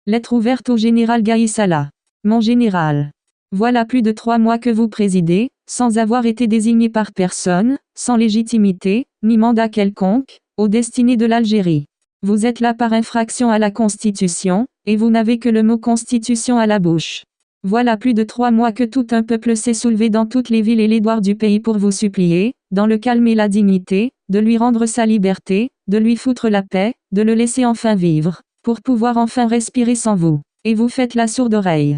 Lettre ouverte au général Gaï Salah. Mon général. Voilà plus de 3 mois que vous présidez, sans avoir été désigné par personne, sans légitimité, ni mandat quelconque, aux destinées de l'Algérie. Vous êtes là par infraction à la Constitution, et vous n'avez que le mot Constitution à la bouche. Voilà plus de 3 mois que tout un peuple s'est soulevé dans toutes les villes et les douars du pays pour vous supplier, dans le calme et la dignité, de lui rendre sa liberté, de lui foutre la paix, de le laisser enfin vivre, pour pouvoir enfin respirer sans vous. Et vous faites la sourde oreille.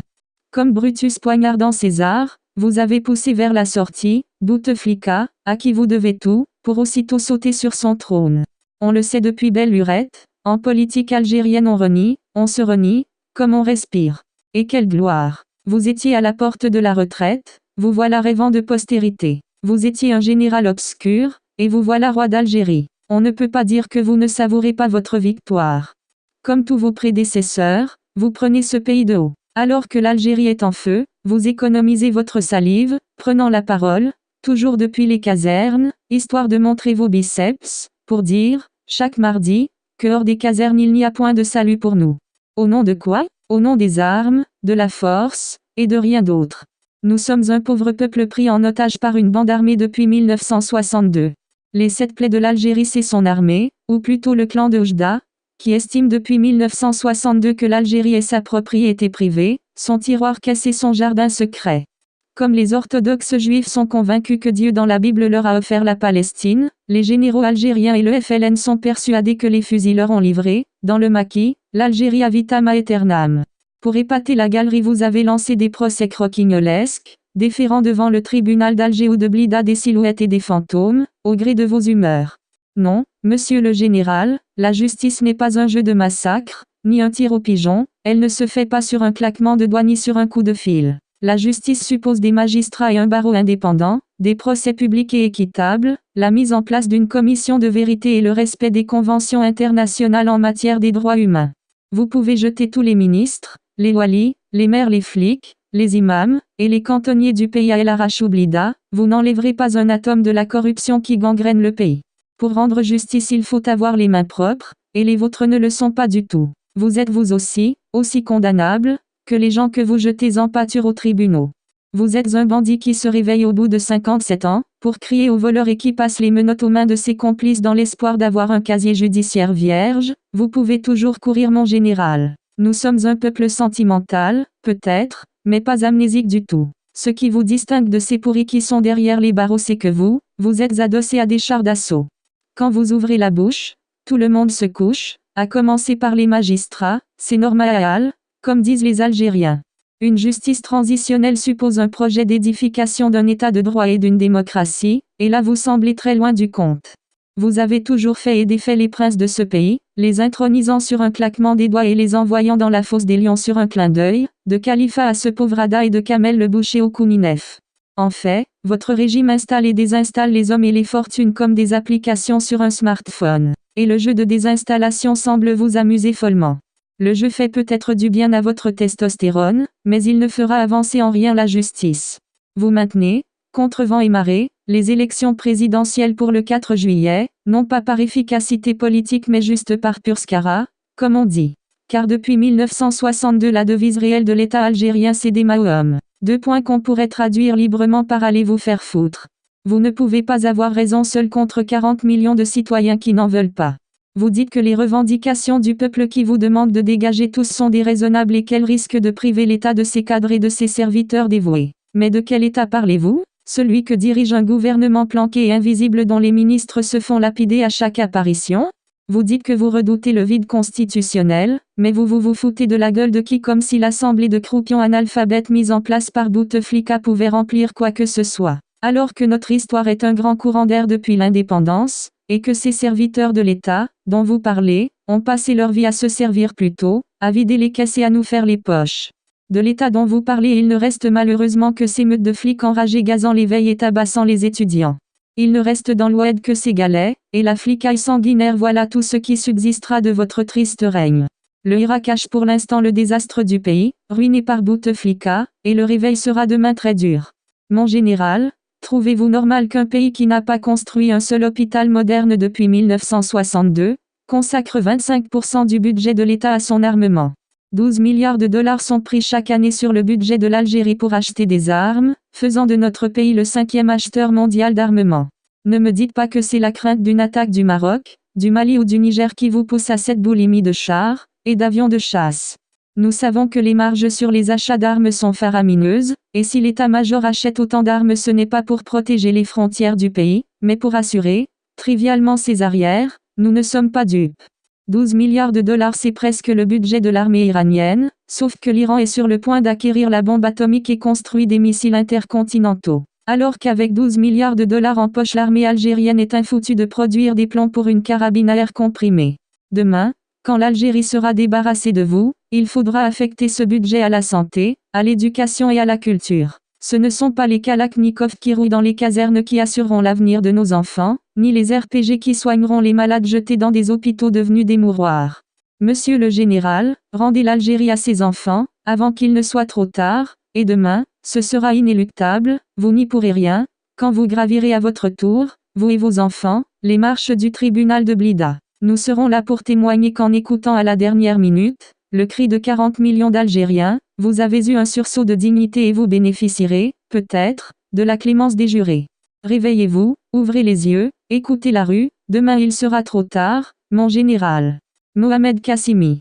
Comme Brutus poignardant César, vous avez poussé vers la sortie, Bouteflika, à qui vous devez tout, pour aussitôt sauter sur son trône. On le sait depuis belle lurette, en politique algérienne on renie, on se renie, comme on respire. Et quelle gloire! Vous étiez à la porte de la retraite, vous voilà rêvant de postérité. Vous étiez un général obscur, et vous voilà roi d'Algérie. On ne peut pas dire que vous ne savourez pas votre victoire. Comme tous vos prédécesseurs, vous prenez ce pays de haut. Alors que l'Algérie est en feu, vous économisez votre salive, prenant la parole, toujours depuis les casernes, histoire de montrer vos biceps, pour dire, chaque mardi, que hors des casernes il n'y a point de salut pour nous. Au nom de quoi? Au nom des armes, de la force, et de rien d'autre. Nous sommes un pauvre peuple pris en otage par une bande armée depuis 1962. Les 7 plaies de l'Algérie c'est son armée, ou plutôt le clan de Oujda, qui estime depuis 1962 que l'Algérie est sa propriété privée, son tiroir cassé son jardin secret. Comme les orthodoxes juifs sont convaincus que Dieu dans la Bible leur a offert la Palestine, les généraux algériens et le FLN sont persuadés que les fusils leur ont livré, dans le maquis, l'Algérie a vitam aeternam. Pour épater la galerie vous avez lancé des procès croquignolesques, déférant devant le tribunal d'Alger ou de Blida des silhouettes et des fantômes, au gré de vos humeurs. Non, monsieur le général, la justice n'est pas un jeu de massacre, ni un tir au pigeon, elle ne se fait pas sur un claquement de doigts ni sur un coup de fil. La justice suppose des magistrats et un barreau indépendant, des procès publics et équitables, la mise en place d'une commission de vérité et le respect des conventions internationales en matière des droits humains. Vous pouvez jeter tous les ministres, les walis, les maires, les flics, les imams, et les cantonniers du pays à El Arash ou Blida, vous n'enlèverez pas un atome de la corruption qui gangrène le pays. Pour rendre justice il faut avoir les mains propres, et les vôtres ne le sont pas du tout. Vous êtes vous aussi condamnables, que les gens que vous jetez en pâture aux tribunaux. Vous êtes un bandit qui se réveille au bout de 57 ans, pour crier aux voleurs et qui passe les menottes aux mains de ses complices dans l'espoir d'avoir un casier judiciaire vierge, vous pouvez toujours courir mon général. Nous sommes un peuple sentimental, peut-être, mais pas amnésique du tout. Ce qui vous distingue de ces pourris qui sont derrière les barreaux c'est que vous êtes adossés à des chars d'assaut. Quand vous ouvrez la bouche, tout le monde se couche, à commencer par les magistrats, c'est normal, comme disent les Algériens. Une justice transitionnelle suppose un projet d'édification d'un état de droit et d'une démocratie, et là vous semblez très loin du compte. Vous avez toujours fait et défait les princes de ce pays, les intronisant sur un claquement des doigts et les envoyant dans la fosse des lions sur un clin d'œil, de Khalifa à ce pauvre Ada et de Kamel le boucher au Kouninef. En fait, votre régime installe et désinstalle les hommes et les fortunes comme des applications sur un smartphone. Et le jeu de désinstallation semble vous amuser follement. Le jeu fait peut-être du bien à votre testostérone, mais il ne fera avancer en rien la justice. Vous maintenez, contre vent et marée, les élections présidentielles pour le 4 juillet, non pas par efficacité politique mais juste par pur scara, comme on dit. Car depuis 1962 la devise réelle de l'État algérien c'est des Mahoum. 2 points qu'on pourrait traduire librement par allez vous faire foutre. Vous ne pouvez pas avoir raison seul contre 40 millions de citoyens qui n'en veulent pas. Vous dites que les revendications du peuple qui vous demandent de dégager tous sont déraisonnables et qu'elles risquent de priver l'État de ses cadres et de ses serviteurs dévoués. Mais de quel État parlez-vous? Celui que dirige un gouvernement planqué et invisible dont les ministres se font lapider à chaque apparition? Vous dites que vous redoutez le vide constitutionnel, mais vous foutez de la gueule de qui comme si l'assemblée de croupions analphabètes mise en place par Bouteflika pouvait remplir quoi que ce soit. Alors que notre histoire est un grand courant d'air depuis l'indépendance, et que ces serviteurs de l'État, dont vous parlez, ont passé leur vie à se servir plutôt, à vider les caisses et à nous faire les poches. De l'État dont vous parlez il ne reste malheureusement que ces meutes de flics enragés gazant les veilles et tabassant les étudiants. Il ne reste dans l'Oued que ces galets, et la flicaille sanguinaire voilà tout ce qui subsistera de votre triste règne. Le Irak cache pour l'instant le désastre du pays, ruiné par Bouteflika, et le réveil sera demain très dur. Mon général, trouvez-vous normal qu'un pays qui n'a pas construit un seul hôpital moderne depuis 1962, consacre 25% du budget de l'État à son armement? 12 milliards de dollars sont pris chaque année sur le budget de l'Algérie pour acheter des armes, faisant de notre pays le 5e acheteur mondial d'armement. Ne me dites pas que c'est la crainte d'une attaque du Maroc, du Mali ou du Niger qui vous pousse à cette boulimie de chars et d'avions de chasse. Nous savons que les marges sur les achats d'armes sont faramineuses, et si l'état-major achète autant d'armes, ce n'est pas pour protéger les frontières du pays, mais pour assurer, trivialement, ses arrières. Nous ne sommes pas dupes. 12 milliards de dollars, c'est presque le budget de l'armée iranienne, sauf que l'Iran est sur le point d'acquérir la bombe atomique et construit des missiles intercontinentaux. Alors qu'avec 12 milliards de dollars en poche, l'armée algérienne est infoutue de produire des plombs pour une carabine à air comprimé. Demain, quand l'Algérie sera débarrassée de vous, il faudra affecter ce budget à la santé, à l'éducation et à la culture. Ce ne sont pas les Kalachnikov qui rouillent dans les casernes qui assureront l'avenir de nos enfants, ni les RPG qui soigneront les malades jetés dans des hôpitaux devenus des mouroirs. Monsieur le général, rendez l'Algérie à ses enfants, avant qu'il ne soit trop tard, et demain, ce sera inéluctable, vous n'y pourrez rien, quand vous gravirez à votre tour, vous et vos enfants, les marches du tribunal de Blida. Nous serons là pour témoigner qu'en écoutant à la dernière minute, le cri de 40 millions d'Algériens, vous avez eu un sursaut de dignité et vous bénéficierez, peut-être, de la clémence des jurés. Réveillez-vous, ouvrez les yeux, écoutez la rue, demain il sera trop tard, mon général. Mohamed Kassimi.